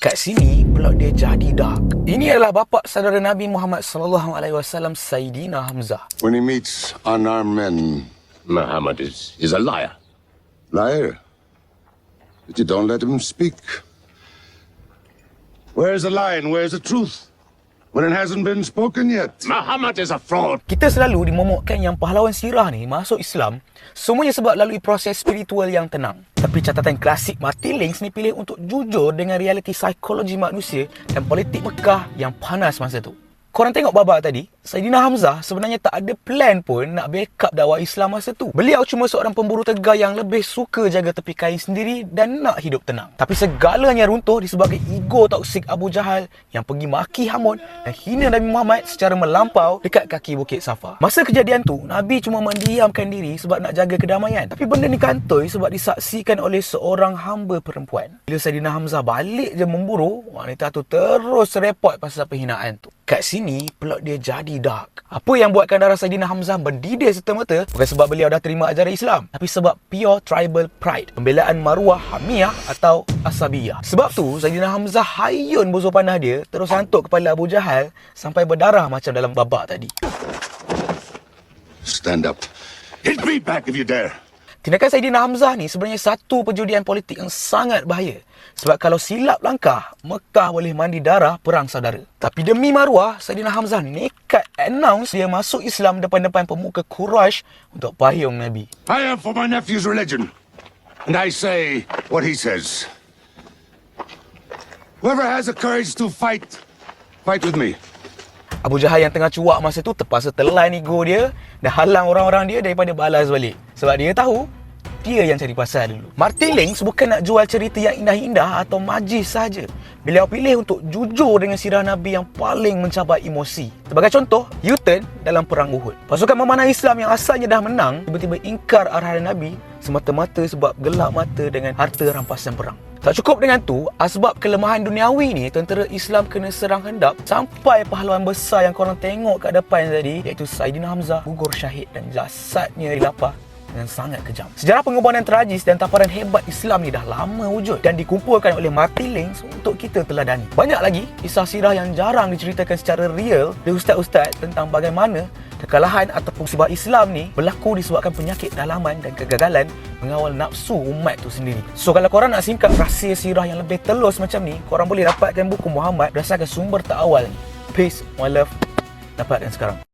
Kat sini plot dia jadi dark. Ini adalah bapa saudara Nabi Muhammad SAW, Sayyidina Hamzah. When he meets unarmed men, Muhammad is a liar. liar. But you don't let him speak. Where's the lie and where's the truth? When it hasn't been spoken yet. Muhammad is a fraud. Kita selalu dimomokkan yang pahlawan sirah ni masuk Islam semuanya sebab lalui proses spiritual yang tenang. Tapi catatan klasik Martin Lings ni pilih untuk jujur dengan realiti psikologi manusia dan politik Mekah yang panas masa tu. Korang tengok babak tadi, Sayyidina Hamzah sebenarnya tak ada plan pun nak backup dakwah Islam masa tu. Beliau cuma seorang pemburu tegar yang lebih suka jaga tepi kain sendiri dan nak hidup tenang. Tapi segalanya runtuh disebabkan ego toksik Abu Jahal yang pergi maki hamun dan hina Nabi Muhammad secara melampau dekat kaki Bukit Safa. Masa kejadian tu, Nabi cuma mendiamkan diri sebab nak jaga kedamaian. Tapi benda ni kantoi sebab disaksikan oleh seorang hamba perempuan. Bila Sayyidina Hamzah balik je memburu, wanita tu terus report pasal penghinaan tu. Kat sini, plot dia jadi dark. Apa yang buatkan darah Sayyidina Hamzah mendidih serta-merta bukan sebab beliau dah terima ajaran Islam, tapi sebab pure tribal pride, pembelaan maruah Hamiyah atau Asabiyah. Sebab tu, Sayyidina Hamzah hayun busur panah dia terus hantuk kepala Abu Jahal sampai berdarah macam dalam babak tadi. Stand up. Hit me back if you dare. Tindakan Sayyidina Hamzah ni sebenarnya satu perjudian politik yang sangat bahaya. Sebab kalau silap langkah, Mekah boleh mandi darah perang saudara. Tapi demi maruah, Sayyidina Hamzah nekat announce dia masuk Islam depan-depan pemuka Quraisy untuk payung Nabi. I am for my nephew's religion. And I say what he says. Whoever has the courage to fight, fight with me. Abu Jahal yang tengah cuak masa tu terpaksa telan ego dia dan halang orang-orang dia daripada balas balik. Sebab dia tahu dia yang cari pasal dulu. Martin Lings bukan nak jual cerita yang indah-indah atau majis saja. Beliau pilih untuk jujur dengan sirah Nabi yang paling mencabar emosi. Sebagai contoh, U-turn dalam perang Uhud. Pasukan memanah Islam yang asalnya dah menang tiba-tiba ingkar arahan Nabi semata-mata sebab gelap mata dengan harta rampasan perang. Tak cukup dengan tu, asbab kelemahan duniawi ni, tentera Islam kena serang hendap sampai pahlawan besar yang korang tengok kat depan tadi, iaitu Sayyidina Hamzah, gugur syahid dan jasadnya dilapah dengan sangat kejam. Sejarah pengorbanan tragis dan tamparan hebat Islam ni dah lama wujud dan dikumpulkan oleh Martin Lings untuk kita teladani. Banyak lagi kisah sirah yang jarang diceritakan secara real oleh ustaz-ustaz tentang bagaimana kekalahan ataupun musibah Islam ni berlaku disebabkan penyakit dalaman dan kegagalan mengawal nafsu umat tu sendiri. So kalau korang nak singkat rahsia sirah yang lebih telus macam ni, korang boleh dapatkan buku Muhammad berdasarkan sumber terawal ni. Peace, my love. Dapatkan sekarang.